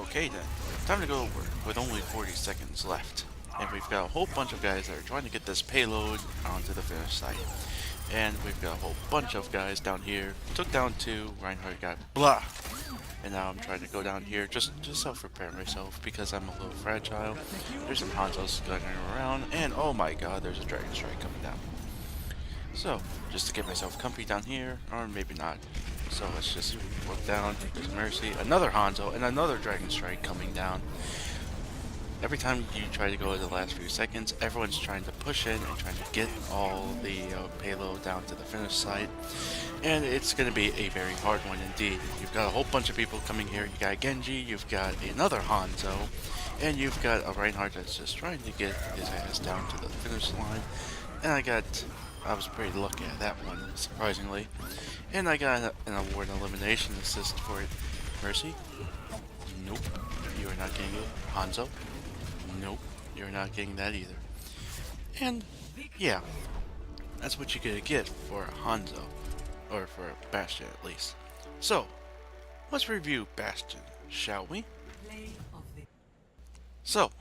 Okay then, time to go to work with only 40 seconds left. And we've got a whole bunch of guys that are trying to get this payload onto the finish site. And we've got a whole bunch of guys down here. Took down two, Reinhardt got blah! And now I'm trying to go down here just to self-repair myself because I'm a little fragile. There's some Hanzos gunning around, and oh my god, there's a Dragon Strike coming down. So, just to get myself comfy down here, or maybe not. So let's just look down, there's Mercy, another Hanzo, and another Dragon Strike coming down. Every time you try to go in the last few seconds, everyone's trying to push in and trying to get all the payload down to the finish site. And it's going to be a very hard one indeed. You've got a whole bunch of people coming here. You got Genji, you've got another Hanzo, and you've got a Reinhardt that's just trying to get his ass down to the finish line. And I was pretty lucky at that one, surprisingly. And I got an award elimination assist for it. Mercy? Nope. You are not getting it. Hanzo? Nope. You're not getting that either. And, yeah. That's what you're gonna get for a Hanzo. Or for a Bastion, at least. So, let's review Bastion, shall we? So,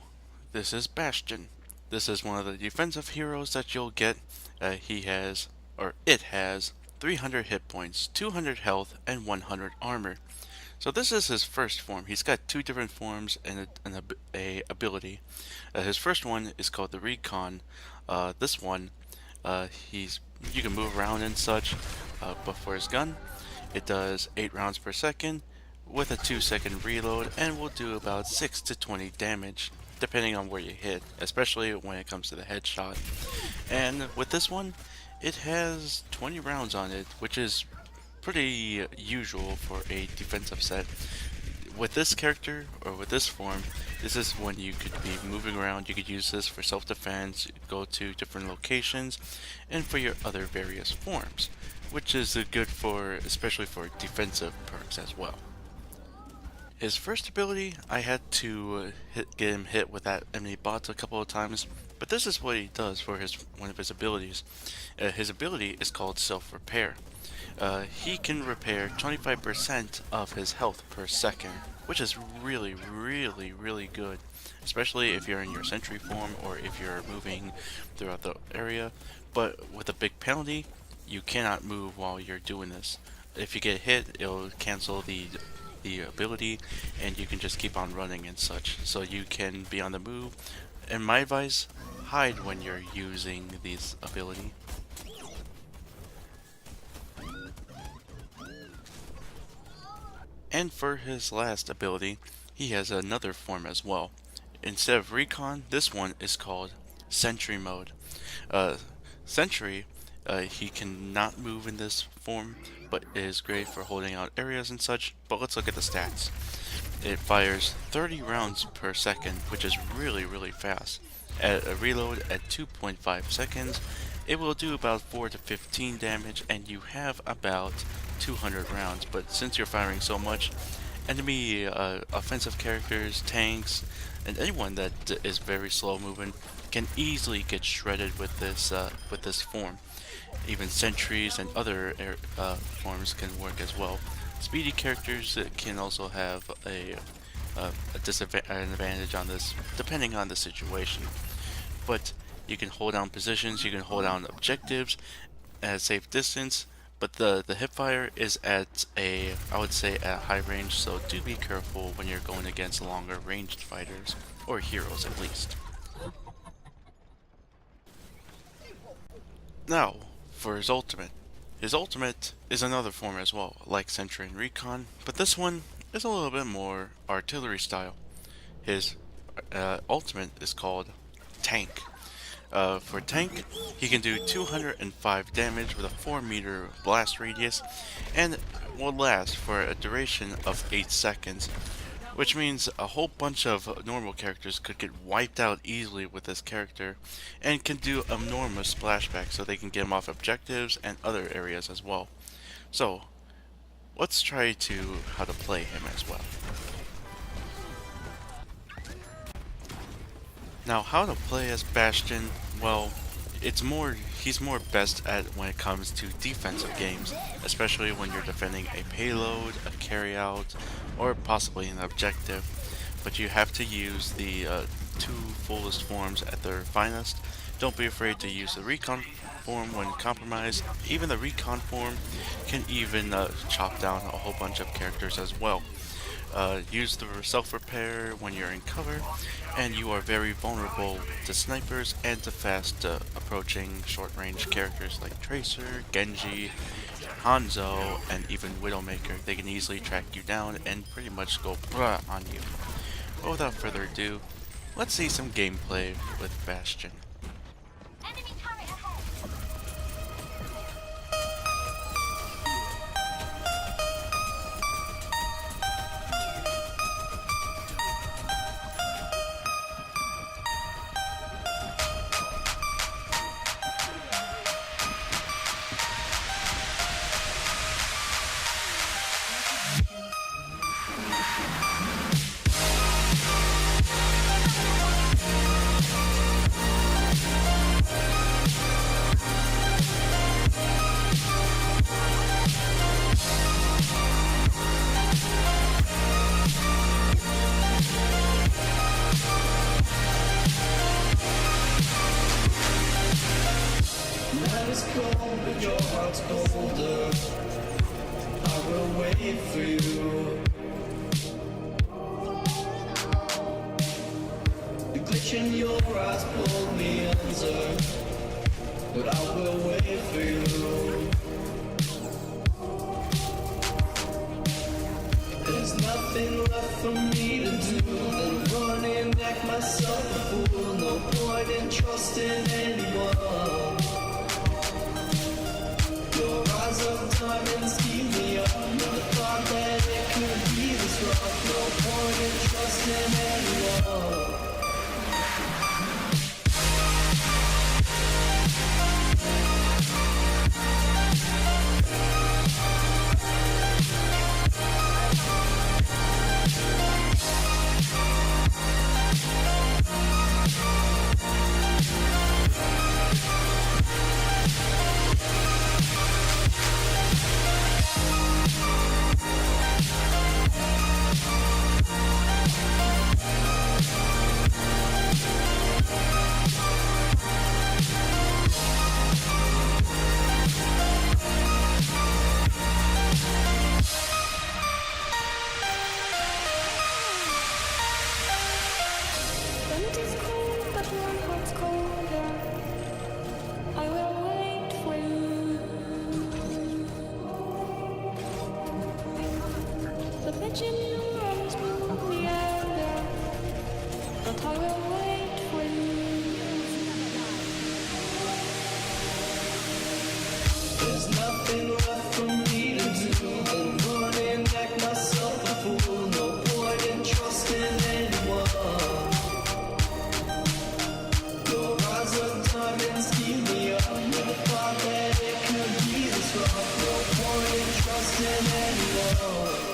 this is Bastion. This is one of the defensive heroes that you'll get. It has 300 hit points, 200 health, and 100 armor. So this is his first form. He's got two different forms and a ability. His first one is called the Recon. This one, you can move around and such, but for his gun, it does 8 rounds per second with a 2-second reload and will do about 6 to 20 damage depending on where you hit, especially when it comes to the headshot. And with this one, it has 20 rounds on it, which is pretty usual for a defensive set. With this character, or with this form, this is when you could be moving around. You could use this for self-defense, go to different locations, and for your other various forms, which is good for, especially for defensive perks as well. His first ability, I had to get him hit with that enemy bot a couple of times, but this is what he does for one of his abilities. His ability is called Self-Repair. He can repair 25% of his health per second, which is really, really, really good, especially if you're in your sentry form or if you're moving throughout the area. But with a big penalty, you cannot move while you're doing this. If you get hit, it'll cancel the ability, and you can just keep on running and such. So you can be on the move. And my advice, hide when you're using this ability. And for his last ability, he has another form as well. Instead of Recon, this one is called Sentry Mode. Sentry, he cannot move in this form, but it is great for holding out areas and such. But let's look at the stats. It fires 30 rounds per second, which is really, really fast. At a reload at 2.5 seconds, it will do about 4 to 15 damage, and you have about 200 rounds. But since you're firing so much, enemy offensive characters, tanks, and anyone that is very slow moving can easily get shredded with this form. Even sentries and other forms can work as well. Speedy characters can also have an advantage on this, depending on the situation. But you can hold down positions, you can hold down objectives at a safe distance, but the hipfire is at I would say at high range, so do be careful when you're going against longer ranged fighters, or heroes at least. Now, for his ultimate. His ultimate is another form as well, like Sentry and Recon, but this one is a little bit more artillery style. His ultimate is called Tank. For Tank, he can do 205 damage with a 4-meter blast radius, and will last for a duration of 8 seconds, which means a whole bunch of normal characters could get wiped out easily with this character, and can do enormous splashbacks so they can get him off objectives and other areas as well. So, let's try how to play him as well. Now, how to play as Bastion, well, he's more best at when it comes to defensive games, especially when you're defending a payload, a carryout, or possibly an objective. but you have to use the two fullest forms at their finest. Don't be afraid to use the recon form when compromised. Even the recon form can even chop down a whole bunch of characters as well. Use the self-repair when you're in cover, and you are very vulnerable to snipers and to fast approaching short-range characters like Tracer, Genji, Hanzo, and even Widowmaker. They can easily track you down and pretty much go brah on you. But without further ado, let's see some gameplay with Bastion. Enemy turret ahead. Night is cold, but your heart's colder. I will wait for you. The glitch in your eyes pulled me under, but I will wait for you. There's nothing left for me to do than run and act myself a fool. No point in trusting anyone. Your eyes of diamonds keep me up. Never thought that it could be this rough. No point in trusting anyone. Wind is cold, but one heart's colder. I will wait for you. The pitch in your arms pull me under, but I will wait for you. There's nothing left for me to do than run and act myself a fool. No point in trusting anyone. Your eyes of diamonds keep me up. Never thought that it could be this rough. No point in trusting anyone.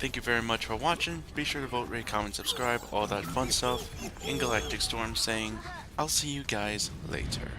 Thank you very much for watching. Be sure to vote, rate, comment, subscribe, all that fun stuff. In GalacticStorm saying, I'll see you guys later.